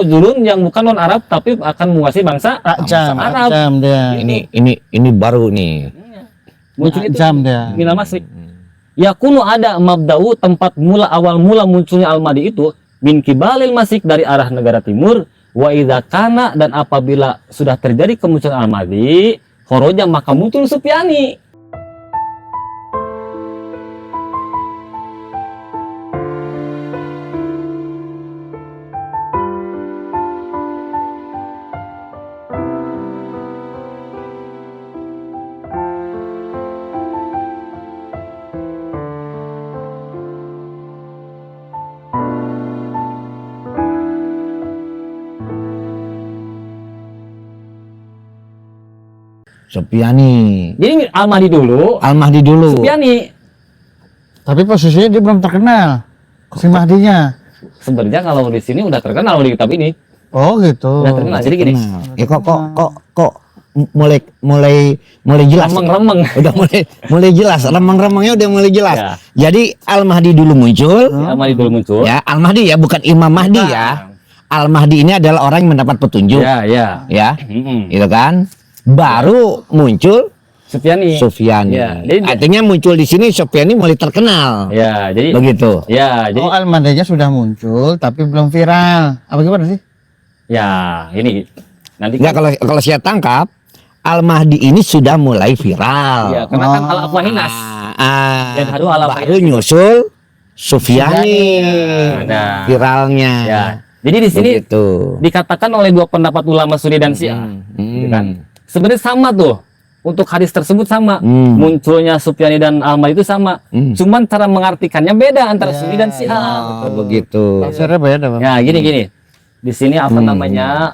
Zulun yang bukan non Arab tapi akan menguasai bangsa Arab. Ajam dia. Ini baru nih. Muncul itu Ajam dia. minal masrik. Yakunu ada mabda'u tempat mula awal mula munculnya Al-Mahdi itu min kibalil masrik dari arah negara timur wa idza kana dan apabila sudah terjadi kemunculan Al-Mahdi khoroja maka muncul Sufyani. Sufyani. Jadi Al-Mahdi dulu, Al-Mahdi dulu. Sufyani. Tapi posisinya dia belum terkenal. Si Mahdinya. Sebenarnya kalau di sini udah terkenal di kitab ini. Oh gitu. Udah terkenal. Jadi gini, Ya kok mulai jelas. remeng-remeng. Udah mulai jelas. Remeng-remengnya udah mulai jelas. Ya. Jadi Al-Mahdi dulu muncul. Al-Mahdi dulu muncul. Ya, Al-Mahdi ya, bukan Imam Mahdi ya. Al-Mahdi ini adalah orang yang mendapat petunjuk. Ya, ya. Ya. Mm-mm. Itu kan. Baru muncul Sufyani. Sufyani. Ya, jadi Artinya muncul di sini Sufyani mulai terkenal. ya, jadi Begitu. ya, jadi Oh, Al-Mahdinya sudah muncul tapi belum viral. Apa gimana sih? ya, ini nanti Enggak, kalau saya tangkap Al-Mahdi ini sudah mulai viral. ya, karena kan al-Afwahinas. Dan haru baru nyusul Sufyani. Nah. Viralnya. Ya. Jadi di sini Begitu. dikatakan oleh dua pendapat ulama Sunni dan Syiah. Gitu kan? Sebenarnya sama tuh. Untuk hadis tersebut sama. Munculnya Sufyani dan Al-Mahdi itu sama. Cuman cara mengartikannya beda antara Sunni dan Syiah. Begitu. Tafsirnya beda, Bang. Ya, gini. Di sini apa namanya?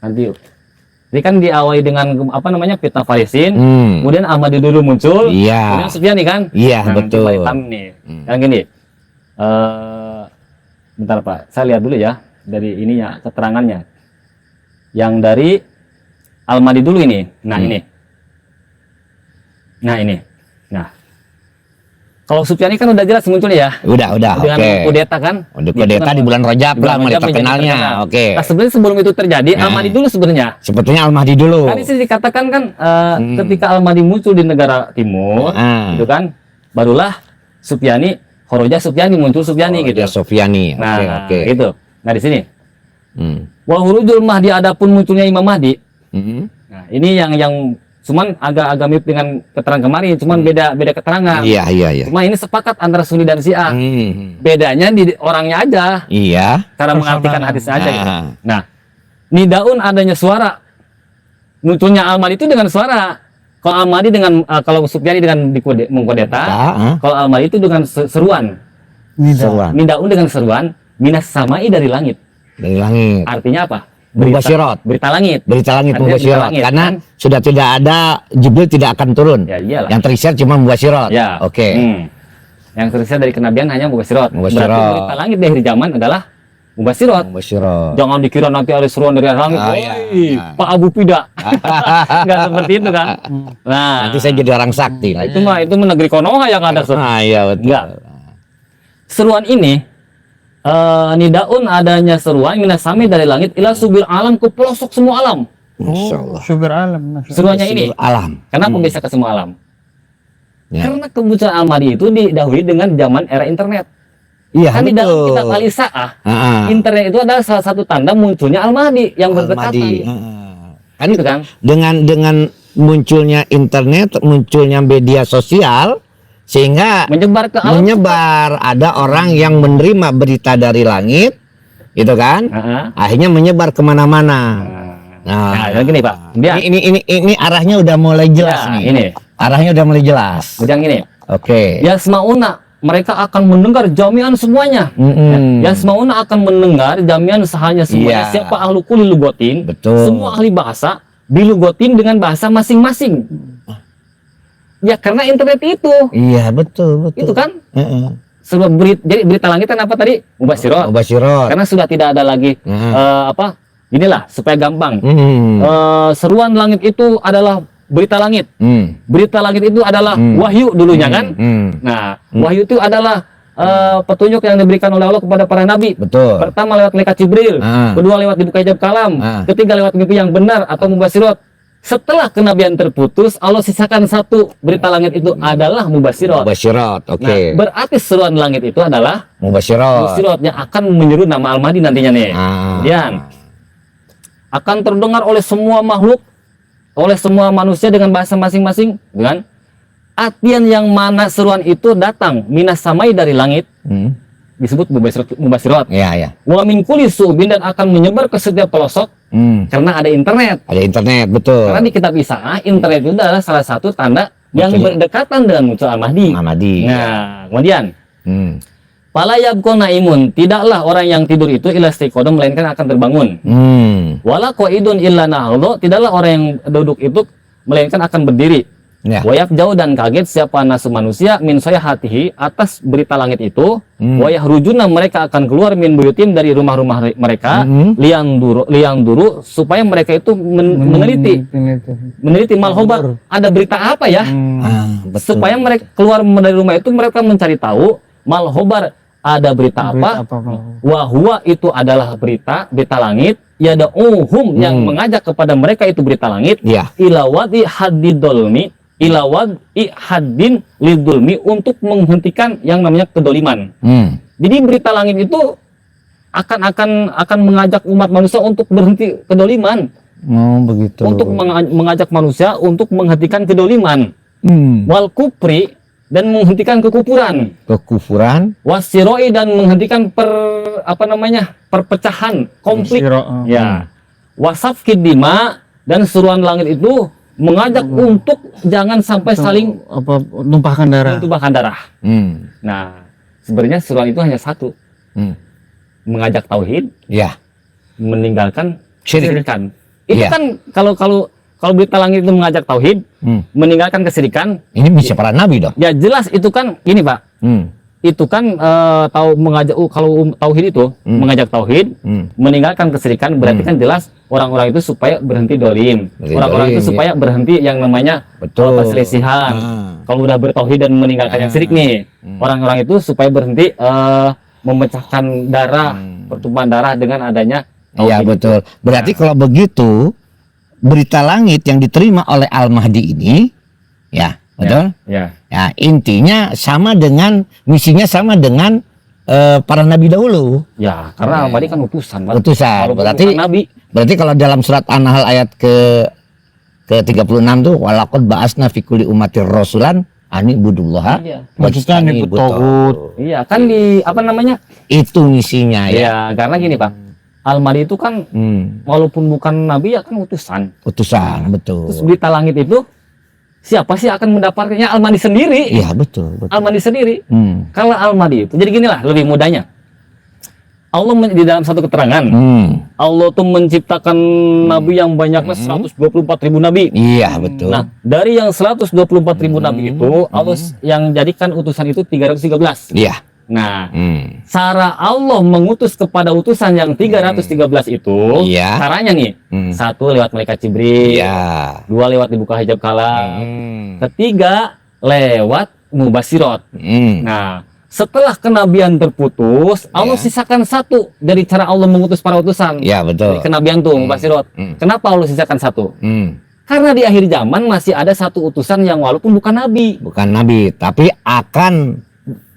Nanti ini kan diawali dengan apa namanya? Fitnah Farisin. Kemudian Al-Mahdi dulu muncul. Iya. Kemudian Sufyani kan? Iya, Nah, betul. coba hitam nih. Yang gini. Bentar Pak, saya lihat dulu ya dari ininya keterangannya. Yang dari Al-Mahdi dulu ini. Nah, ini. Nah, ini. Nah. Kalau Sufyani kan udah jelas munculnya ya. Udah, Dengan oke. kudeta kan? Udah kudeta di bulan Rajab lah mulai terkenalnya. Oke. Nah, sebenarnya sebelum itu terjadi, Al-Mahdi dulu sebenarnya. Sebetulnya Al-Mahdi dulu. Kan di sini dikatakan kan ketika Al-Mahdi muncul di negara timur, gitu kan, barulah Sufyani, Khoroja Sufyani muncul Sufyani gitu. Ya Sufyani. Nah, Oke. gitu. Nah, di sini. Hmm. Wa hurujul Mahdi adapun munculnya Imam Mahdi. Hmm. Nah, ini yang cuman agak mirip dengan keterangan kemarin, cuman beda keterangan. Iya. Cuma ini sepakat antara Sunni dan Syiah. Hmm. Bedanya di orangnya aja, Iya. cara mengartikan hadisnya aja. Gitu. Ah. Nah, nidaun adanya suara. Munculnya Al-Mahdi itu dengan suara. Kalau Al-Mahdi dengan kalau Sufyani dengan mengkodeta, kalau Al-Mahdi itu dengan seruan. Seruan. Nidaun dengan seruan, minas samai dari langit. Dari langit. Artinya apa? Mubasyirat. Berita langit. Berita langit Artinya mubasyirat. berita langit, Karena kan? sudah tidak ada, Jibril tidak akan turun. Ya iyalah. Yang tersiar cuma mubasyirat. Ya. Oke. Yang tersiar dari kenabian hanya mubasyirat. Mubasyirat. Berarti berita langit di akhir zaman adalah mubasyirat. Mubasyirat. Jangan dikira nanti ada seruan dari langit. Ah, Woi, iya. Pak Abu Pida. Enggak seperti itu kan. Nah, Nanti saya jadi orang sakti lah. itu negeri Konoha yang ada seruan. Ah, iya betul. Enggak. Seruan ini nidaun adanya seruan minasami dari langit ila subir alam ke pelosok semua alam. Masya Allah. Subir alam. Seruannya ini. Alam. Kenapa bisa ke semua alam? Ya. Karena kemunculan Al-Mahdi itu didahului dengan zaman era internet. Iya, Kan di dalam betul. kitab Al-Isa'ah, Ah. internet itu adalah salah satu tanda munculnya Al-Mahdi yang berdekatan. Al-Mahdi. Kan itu kan? Dengan munculnya internet, munculnya media sosial, sehingga Menyebar ke alam. ada orang yang menerima berita dari langit, itu kan? Akhirnya menyebar kemana-mana. Nah, gini Pak. Dia Ini arahnya udah mulai jelas Ya, nih. ini. Arahnya udah mulai jelas. yang gini. Oke. Yasmauna, mereka akan mendengar jami'an semuanya. Yasmauna akan mendengar jami'an sahanya semuanya. Iya. Siapa ahlu kulli lugotin? Betul. Semua ahli bahasa bilugotin dengan bahasa masing-masing. Ya karena internet itu. Iya, betul. Itu kan? Heeh. Sebab jadi berita langit kan apa tadi? Mubasyirat. Mubasyirat. Karena sudah tidak ada lagi apa? Inilah supaya gampang. Seruan langit itu adalah berita langit. Berita langit itu adalah wahyu dulunya kan? Nah, wahyu itu adalah petunjuk yang diberikan oleh Allah kepada para nabi. Betul. Pertama lewat malaikat Jibril, kedua lewat dibuka hijab kalam, ketiga lewat mimpi yang benar atau mubasyirat. Setelah kenabian terputus, Allah sisakan satu berita langit itu adalah mubasyirat. Mubasyirat, oke. Nah, berarti seruan langit itu adalah Mubasyirat. yang akan menyeru nama Al-Mahdi nantinya nih. Kemudian akan terdengar oleh semua makhluk, oleh semua manusia dengan bahasa masing-masing, dengan artian yang mana seruan itu datang minas samai dari langit, disebut mubasyirat. Ya. Wa min kulli su'bin, dan akan menyebar ke setiap pelosok karena ada internet. Ada internet, betul. Karena di kitab Isa, internet itu adalah salah satu tanda yang berdekatan dengan muncul Al-Mahdi. Nah, kemudian Fala yabqa naimun, tidaklah orang yang tidur itu illa istiqodah, melainkan akan terbangun. Wala qaidun illa nahdo, tidaklah orang yang duduk itu melainkan akan berdiri. Wayaf jauh, dan kaget siapa nasu manusia min sayhatihi, atas berita langit itu. Wayah rujuna, mereka akan keluar min buyutim, dari rumah-rumah mereka. Liang duru, supaya mereka itu meneliti malhobar, ada berita apa ya, supaya mereka keluar dari rumah itu, mereka mencari tahu malhobar, ada berita apa. Wahwa, itu adalah berita langit. Ya ada yang mengajak kepada mereka itu berita langit. Ilawadi hadidolmi, ilawad ihadin lidulmi, untuk menghentikan yang namanya kedoliman. Jadi berita langit itu akan mengajak umat manusia untuk berhenti kedoliman. Begitu. Untuk mengajak manusia untuk menghentikan kedoliman. Wal kufri, dan menghentikan kekufuran. Wasiroi, dan menghentikan perpecahan, konflik. Ya. Wasafkid dima, dan seruan langit itu mengajak untuk jangan sampai saling tumpahkan darah. Nah, sebenarnya seruan itu hanya satu. Mengajak tauhid, meninggalkan kesyirikan. Itu kan kalau berita langit itu mengajak tauhid, meninggalkan kesyirikan. Ini bisa para nabi dong. Ya jelas itu kan gini, Pak. Itu kan kalau tauhid itu mengajak tauhid, meninggalkan kesyirikan, berarti kan jelas orang-orang itu supaya berhenti dolim. Orang-orang itu supaya berhenti yang namanya perselisihan. Kalau udah bertauhid dan meninggalkan yang syirik nih, orang-orang itu supaya berhenti memecahkan darah, pertumpahan darah dengan adanya tauhid. Iya, betul. Berarti kalau begitu, berita langit yang diterima oleh Al-Mahdi ini, ya betul? Ya, intinya sama dengan, misinya sama dengan para nabi dahulu. Ya, karena Al-Mahdi kan utusan. Berarti kalau dalam surat An-Nahl ayat ke-36 tuh, walaqad ba'asna fi kulli ummatir rasulan ani budullaha. Maksudnya nih togut. Iya, kan itu misinya ya. Ya, karena gini, Pak. Al-Mahdi itu kan walaupun bukan nabi, ya kan utusan. Betul. Terus berita langit itu siapa sih akan mendapatkannya? Al-Mahdi sendiri. Iya, betul. Al-Mahdi sendiri. Kalau Al-Mahdi itu, jadi ginilah lebih mudahnya. Allah di dalam satu keterangan, Allah tuh menciptakan nabi yang banyaknya 124.000 nabi. Iya, betul. Nah, dari yang 124.000 nabi itu, Allah yang jadikan utusan itu 313. Iya. Nah, cara Allah mengutus kepada utusan yang 313 itu, caranya nih, satu lewat malaikat Jibril, dua lewat dibuka hijab kalam, ketiga lewat mubasyirat. Nah, setelah kenabian terputus, Allah sisakan satu dari cara Allah mengutus para utusan. Iya, betul. Dari kenabian tuh mubasyirat. Kenapa Allah sisakan satu? Karena di akhir zaman masih ada satu utusan yang walaupun bukan nabi, tapi akan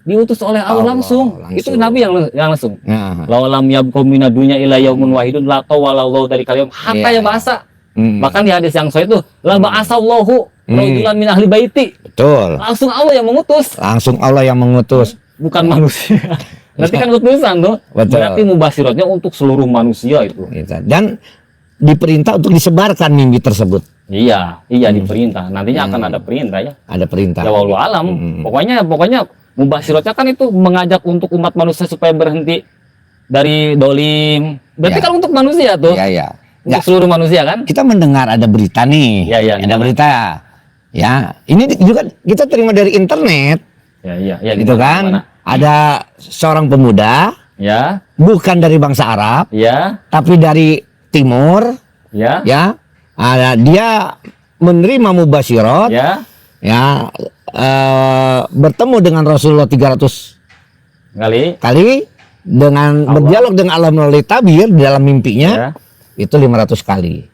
diutus oleh Allah langsung. Itu nabi yang langsung. Lawalam yabqa minad dunya ila yaumun wahidun la tawallahu dari kalian hatta ya bahasa. Bahkan di hadis yang sahih itu la ba'asallahu rajulan min ahli baiti. Betul. Langsung Allah yang mengutus. Bukan manusia. Berarti kan utusan tuh. Berarti mubasyiratnya untuk seluruh manusia itu. Dan diperintah untuk disebarkan mimpi tersebut. Iya, diperintah. Nantinya akan ada perintah ya. Ada perintah. Ya wallahu alam. Pokoknya mubasyiratnya kan itu mengajak untuk umat manusia supaya berhenti dari dolim. Berarti kan untuk manusia tuh. Iya. Untuk seluruh manusia kan. Kita mendengar ada berita nih. Ada berita. Ya, ini juga kita terima dari internet. Ya. Gitu kan. Ada seorang pemuda. Ya. Bukan dari bangsa Arab. Ya. Tapi dari Timur. Ya. Dia menerima mubasyirat. Ya. Bertemu dengan Rasulullah 300 kali dengan Allah. berdialog dengan Allah melalui tabir di dalam Ya. mimpinya itu 500 kali.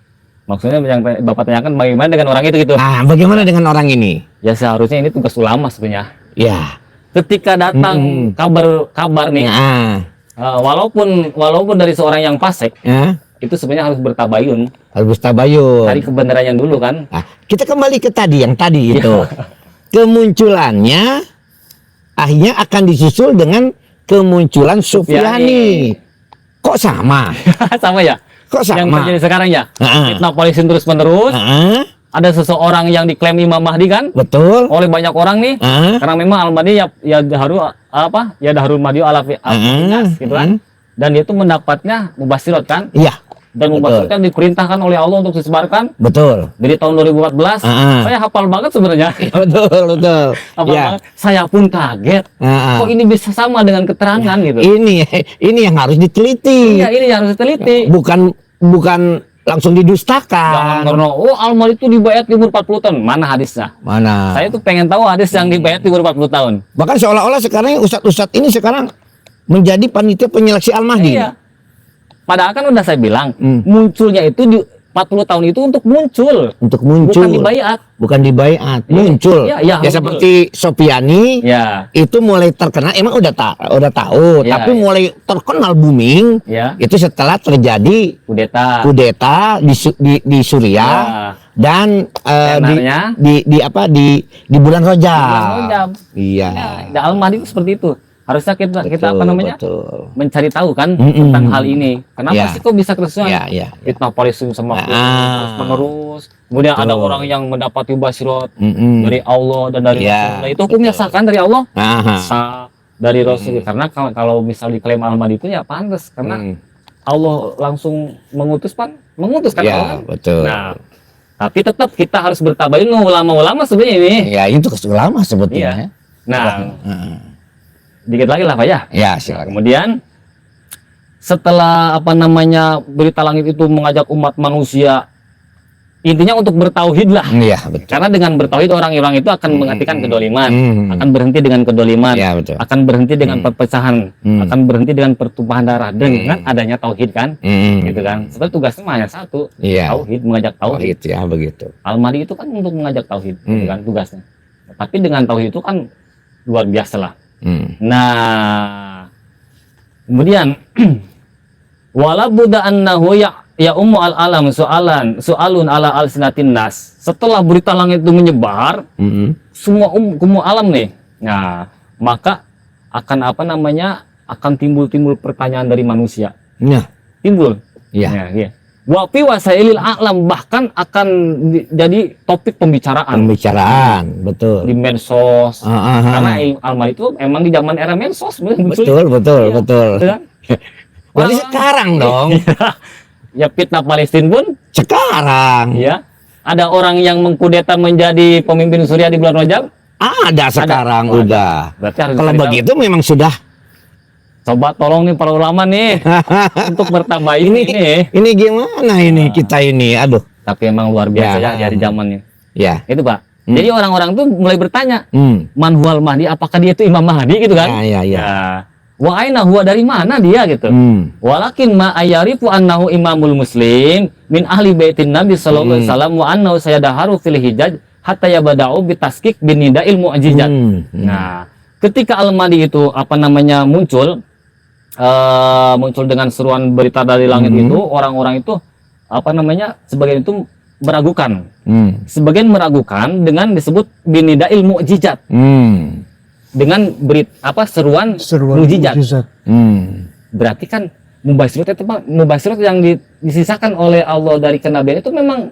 Maksudnya yang Bapak tanyakan bagaimana dengan orang itu gitu. Nah, bagaimana dengan orang ini? Ya seharusnya ini tugas ulama sebenarnya. Ya. Ketika datang kabar nih, Nah, walaupun dari seorang yang fasik, ya, itu sebenarnya harus bertabayun, harus bertabayun. cari kebenarannya dulu kan. Nah, kita kembali ke tadi yang tadi itu. Kemunculannya akhirnya akan disusul dengan kemunculan Sufyani. Kok sama? Sama ya? Kok Yang sama? terjadi sekarang ya? Heeh. Fitnah polisin terus menerus. Heeh, Ada seseorang yang diklaim Imam Mahdi kan, betul. oleh banyak orang nih. Heeh. Karena memang Al-Mahdi ya Dahrul Mahdi ala Nas gitu kan. Dan dia itu mendapatnya mubasyirat kan. Iya, Dan Betul. mubasyirat kan diperintahkan oleh Allah untuk disebarkan betul. dari tahun 2014. Heeh. Saya hafal banget sebenarnya. Betul, betul. Hafal Ya. banget. Saya pun kaget. Heeh. Kok ini bisa sama dengan keterangan gitu. Ini yang harus diteliti. Iya, ini yang harus diteliti. Bukan langsung Jangan didustakan. karena Al-Mahdi itu dibayat di umur 40 tahun. Mana hadisnya? Mana? Saya tuh pengen tahu hadis yang dibayat di umur 40 tahun. Bahkan seolah-olah sekarang ustadz-ustadz ini sekarang menjadi panitia penyeleksi Al-Mahdi. Iya. Padahal kan udah saya bilang, Hmm. munculnya itu di 40 tahun itu untuk muncul, Untuk muncul. bukan dibayat. Bukan dibaiat, Iya. muncul. Iya, iya, ya betul. seperti Sopiani Ya, itu mulai terkenal, emang udah tahu, Iya, tapi iya. mulai terkenal booming ya, itu setelah terjadi kudeta. kudeta di Suriah Ya. dan Tenarnya? di bulan Rajab. Bulan Rajab. Iya. Ya, Al-Mahdi itu seperti itu. Harusnya kita apa Betul, namanya? betul. Mencari tahu kan Mm-mm. tentang hal ini. Kenapa Ya. sih kok bisa kerusuhan? Iya, iya. Fitnah polisin sama terus menerus. Kemudian ada Betul. orang yang mendapati basirat Mm-mm. dari Allah dan dari Iya, Rasul. Itu hukumnya betul. sah kan dari Allah? Aha. Sah dari Rasul. Karena kalau misal diklaim Al-Mahdi itu ya pantas karena Hmm. Allah langsung mengutus kan Allah Ya, kan. betul. Nah, tapi tetap kita harus bertabayun ulama-ulama sebenarnya ini. Ya, itu ulama sebetulnya. Iya. Nah, Heeh. dikit lagi lah Pak ya. Ya, silakan. Kemudian setelah berita langit itu mengajak umat manusia intinya untuk bertauhid lah. Iya, betul. Karena dengan bertauhid orang-orang itu akan menghentikan kedoliman, Hmm. akan berhenti dengan kedoliman, Ya, betul. akan berhenti dengan perpecahan, akan berhenti dengan pertumpahan darah dengan adanya tauhid kan, gitu kan. Sebenarnya tugasnya hanya satu, Iya. tauhid, mengajak tauhid. Begitu ya, begitu. Al-Mahdi itu kan untuk mengajak tauhid, gitu kan tugasnya. Tapi dengan tauhid itu kan luar biasa lah. Nah, kemudian wala buddha annahu ya ummu al alam soalun ala alsinatin nas. Setelah berita langit itu menyebar, semua alam nih. Nah, maka akan akan timbul pertanyaan dari manusia. Nah, Timbul. iya. Nah, iya. Wa fi wasailil a'lam bahkan akan jadi topik pembicaraan Pembicaraan, di betul. medsos. Karena Al-Mahdi itu emang di zaman era medsos Betul, betul, Iya. betul. Kan? Berarti sekarang dong. Ya fitnah Palestina pun Sekarang. ya ada orang yang mengkudeta menjadi pemimpin Suriah di bulan Rajab. Ada sekarang Oh, udah. Berarti harus Kalau dicari tahu. begitu memang sudah. Coba tolong nih para ulama nih untuk bertabayun ini. Ini gimana ini kita ini? Aduh. Tapi emang luar biasa Ya. ya dari zamannya. Ya. Itu Pak. Jadi orang-orang tuh mulai bertanya, Hmm. man huwal mahdi, apakah dia itu Imam Mahdi gitu kan? Ya. Wa aina huwa, dari mana dia gitu. Walakin ma ayarifu annahu imamul muslim min ahli baitin Nabi sallallahu alaihi wasallam wa annahu sayadaharu fil hijaj hatta yabda'u bitaskik bin nidail mu'jizat. Nah, ketika Al-Mahdi itu muncul dengan seruan berita dari langit itu, orang-orang itu sebagian itu meragukan. Sebagian meragukan dengan disebut bin nidail mu'jizat. Dengan seruan mujizat. Berarti kan mubasyirat yang disisakan oleh Allah dari kenabian itu memang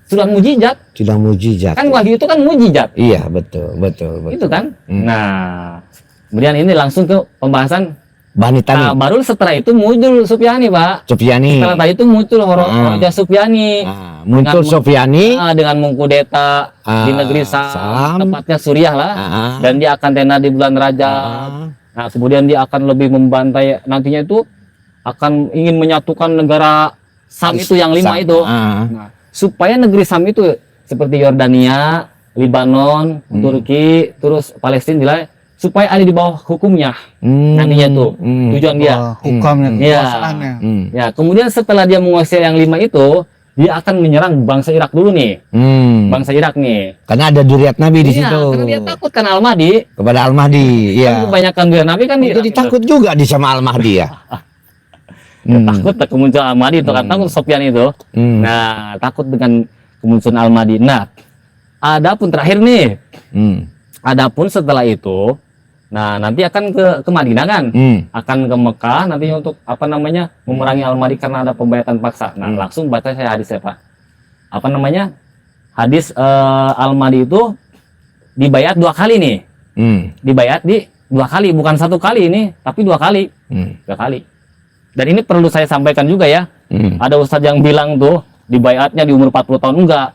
seruan mujizat. Sudah mujizat. Kan wahyu itu kan mujizat. Iya, betul. Itu kan. Nah, kemudian ini langsung ke pembahasan. Banitani. Nah, baru setelah itu muncul Sufyani, Pak. Sufyani. Setelah tadi itu muncul Raja Sufyani. Muncul Sufyani. Dengan mengkudeta di negeri Sam, tepatnya Suriah lah. Dan dia akan tenar di bulan Rajab. Nah, kemudian dia akan lebih membantai, nantinya itu akan ingin menyatukan negara Sam itu yang 5 itu. Nah, supaya negeri Sam itu seperti Yordania, Libanon, Turki, terus Palestina supaya ada di bawah hukumnya nantinya tuh tujuan dia. Hukumnya, Ya. kekuasaannya. Ya, kemudian setelah dia menguasai yang 5 itu, dia akan menyerang bangsa Irak dulu nih. Bangsa Irak nih. Karena ada duriat Nabi di Iya, situ. karena dia takut kan Al-Mahdi. Kepada Al-Mahdi, Kan iya. kebanyakan duriat Nabi kan di Irak Jadi gitu. takut juga di sama Al-Mahdi ya. Takut kemunculan Al-Mahdi itu kan takut Sofyan itu. Nah, takut dengan kemunculan Al-Mahdi. Nah, adapun terakhir nih. Adapun setelah itu, nah nanti akan ke Madinah kan, akan ke Mekah nantinya untuk apa namanya memerangi Al-Mahdi karena ada pembayatan paksa. Nah langsung baca saya hadisnya Pak. Apa namanya hadis Al-Mahdi itu dibayat 2 kali nih, dibayat di 2 kali, bukan 1 kali ini, tapi 2 kali, 2 kali. Dan ini perlu saya sampaikan juga ya. Ada ustadz yang bilang tuh dibayatnya di umur 40 tahun, enggak.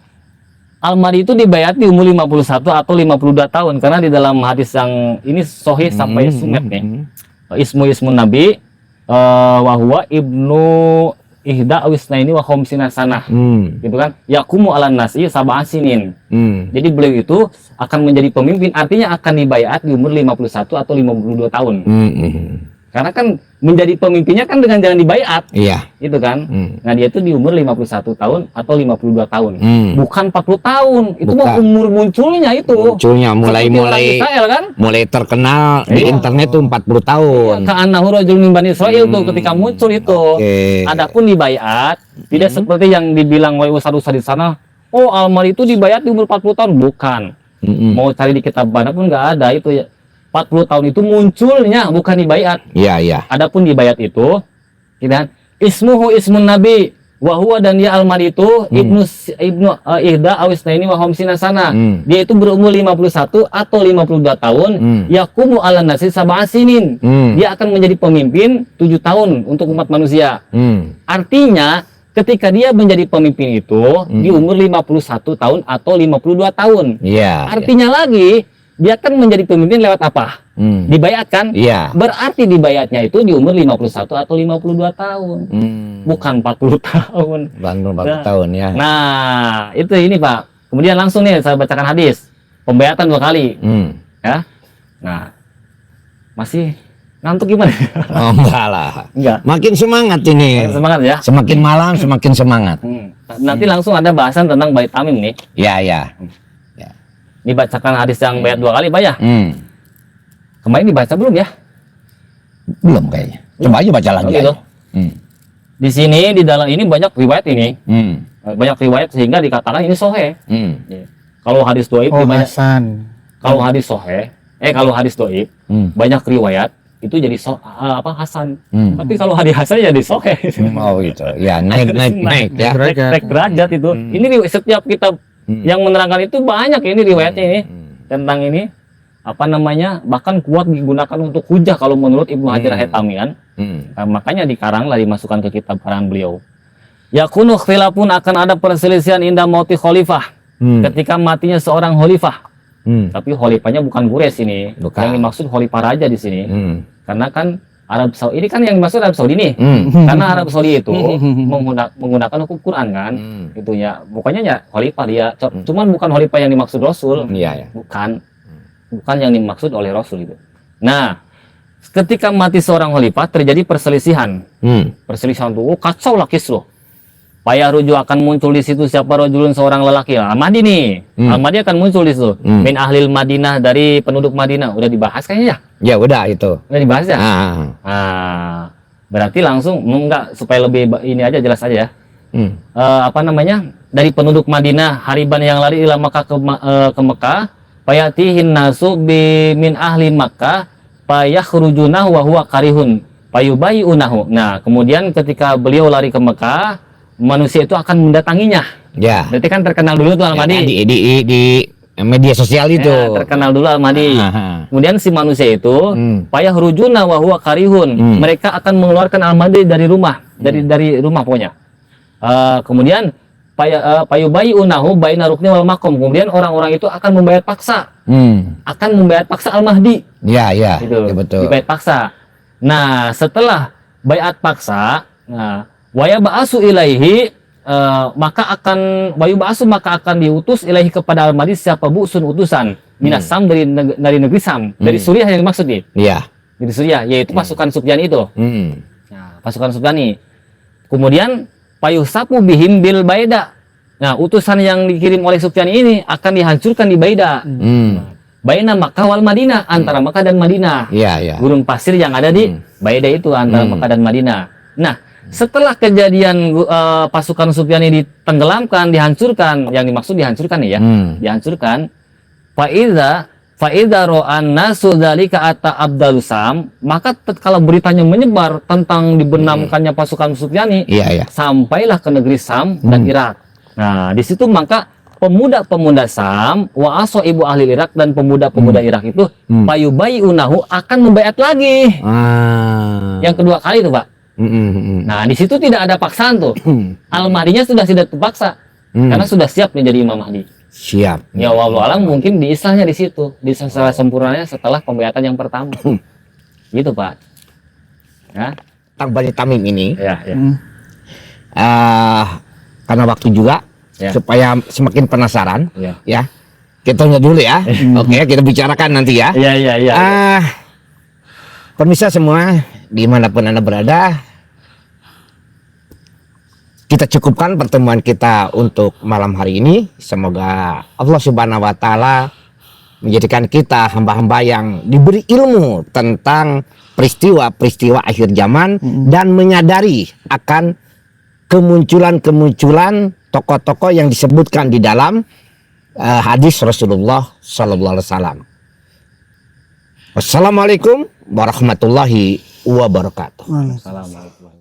Al-Mahdi itu dibayat di umur 51 atau 52 tahun karena di dalam hadis yang ini sahih sampai sumet nih. Ismun Nabi wa huwa ibnu ihda awisnaini wa khamsina sanah. Gitu kan? Yaqumu 'alan nasi sab'a sinin. Jadi beliau itu akan menjadi pemimpin, artinya akan dibayat di umur 51 atau 52 tahun. Karena kan menjadi pemimpinnya kan dengan jalan dibayat. Iya. Itu kan. Nah, dia itu di umur 51 tahun atau 52 tahun. Bukan 40 tahun. Itu mah Bukan. umur munculnya itu. Munculnya Seperti orang Israel kan? mulai terkenal di internet tuh 40 tahun. Ka'annahu rajulun min Bani Israil tuh ketika muncul itu. Oke. Adapun dibayat tidak seperti yang dibilang oleh ustaz-ustaz di sana. Oh, Al-Mahdi itu dibayat di umur 40 tahun. Bukan. Mau cari di kitab mana pun nggak ada itu ya. 40 tahun itu munculnya, bukan dibayat. Iya, iya. Adapun dibayat itu, gitu, ismuhu ismun Nabi, wahwa dan dia Al-Mahdi itu ibnu ihda awisnaini wa khamsina sana. Dia itu berumur 51 atau 52 tahun. Yaqumu 'alan nasi sab'a sinin. Dia akan menjadi pemimpin 7 tahun untuk umat manusia. Artinya ketika dia menjadi pemimpin itu di umur 51 tahun atau 52 tahun. Iya. Artinya lagi dia kan menjadi pemimpin lewat apa? Dibayat kan? Iya. Berarti dibayatnya itu di umur 51 atau 52 tahun. Bukan 40 tahun. Bandung 40 tahun ya. Nah, itu ini Pak. Kemudian langsung nih saya bacakan hadis. Pembayatan 2 kali. Ya. Nah, masih ngantuk gimana? Oh, enggak lah. Enggak. Makin semangat ini. Semangat ya. Semakin malam semakin semangat. Nanti langsung ada bahasan tentang bait tamim nih. Ya, ya. Dibacakan hadis yang bayat 2 kali Pak ya. Kemarin dibaca belum ya? Belum kayaknya. Coba aja baca lagi. Gitu. aja. Di sini di dalam ini banyak riwayat ini. Banyak riwayat sehingga dikatakan ini sahih. Kalau hadis dhaif Oh, banyak, Hasan. kalau hadis sahih, kalau hadis dhaif banyak riwayat itu jadi hasan. Tapi kalau hadis hasan jadi sahih. Oh gitu. Ya, naik ya. Naik derajat itu. Ini setiap kitab yang menerangkan itu banyak ini riwayatnya ini tentang ini apa namanya, bahkan kuat digunakan untuk hujah kalau menurut Ibnu Hajar Al-Haytami kan. Nah, makanya dikaranglah dimasukkan ke kitab karangan beliau. Yakunu khilafun, akan ada perselisihan indah mauti khalifah, ketika matinya seorang khalifah. Tapi khalifahnya bukan Quraisy ini. Bukan. Yang dimaksud khalifah raja di sini. Karena kan Arab Saudi ini kan yang dimaksud Arab Saudi nih. Karena Arab Saudi itu menggunakan hukum Quran kan. Itu ya. Pokoknya ya khalifah dia. Cuman bukan khalifah yang dimaksud Rasul. Iya, ya. Bukan yang dimaksud oleh Rasul itu. Nah, ketika mati seorang khalifah terjadi perselisihan. Perselisihan tuh kacau lah kisruh. Payah rujuk akan muncul di situ siapa rojulun, seorang lelaki. Al-Mahdi nih. Al-Mahdi akan muncul di situ. Min ahlil Madinah, dari penduduk Madinah. Udah dibahas kayaknya ya? Ya udah itu. Udah dibahas ya? Ah. Berarti langsung enggak, supaya lebih ini aja jelas aja ya. Apa namanya? Dari penduduk Madinah, hariban yang lari ila Makkah ke Mekah, payatihin nasu min ahli Makkah, payakhrujunahu wa huwa karihun, payubayyunahu. Nah, kemudian ketika beliau lari ke Mekah, manusia itu akan mendatanginya. Ya. Berarti kan terkenal dulu tuh Al-Mahdi. Di media sosial itu. Ya, terkenal dulu Al-Mahdi. Kemudian si manusia itu payahrujuna wa huwa karihun. Mereka akan mengeluarkan Al-Mahdi dari rumah, dari rumah pokoknya. Kemudian payubayyunahu baina rukni wal maqam. Kemudian orang-orang itu akan membayar paksa. Akan membayar paksa Al-Mahdi. Ya, ya. Gitu. Ya, betul. Dibayar paksa. Nah, setelah bayat paksa, waya ba'asu ilaihi, maka akan diutus ilaihi kepada Al-Mahdi siapa bu'sun, utusan Minas Sam dari negeri Sam, dari Suriah yang dimaksud nih. Iya. Dari Suriah, yaitu pasukan Sufyan itu. Nah, pasukan Sufyan ini. Kemudian payuh sapu bihim bil Baida. Nah, utusan yang dikirim oleh Sufyan ini akan dihancurkan di Baida. Baina Makkah wal Madinah, antara Makkah dan Madinah. Iya, iya. Gurun pasir yang ada di Baida itu antara Makkah dan Madinah. Nah, setelah kejadian pasukan Sufyan ini ditenggelamkan, dihancurkan, yang dimaksud dihancurkan nih ya, dihancurkan. Fa'idha ro'an nasu dzalika ata Abdalusam, maka kalau beritanya menyebar tentang dibenamkannya pasukan Sufyani, sampailah ke negeri Sam dan Irak. Nah, di situ maka pemuda-pemuda Sam, wa aso ibu ahli Irak dan pemuda-pemuda Irak itu payubayunahu akan membayat lagi. Yang kedua kali itu, Pak. Nah, di situ tidak ada paksaan tuh. Al-Mahdinya sudah tidak terpaksa karena sudah siap menjadi Imam Mahdi. Siap. Ya wallahu alam, mungkin diisahnya di situ, di secara sempurnanya setelah pembayatan yang pertama. Gitu, Pak. Ya. Tentang Bani Tamim ini, Ya. karena waktu juga, supaya semakin penasaran, ya. Kita tanya dulu ya. Oke, kita bicarakan nanti ya. Iya. Pemirsa semua, dimanapun Anda berada, kita cukupkan pertemuan kita untuk malam hari ini. Semoga Allah Subhanahu wa Ta'ala menjadikan kita hamba-hamba yang diberi ilmu tentang peristiwa-peristiwa akhir zaman dan menyadari akan kemunculan tokoh-tokoh yang disebutkan di dalam hadis Rasulullah Sallallahu Alaihi Wasallam. Wassalamualaikum warahmatullahi wabarakatuh. Assalamualaikum.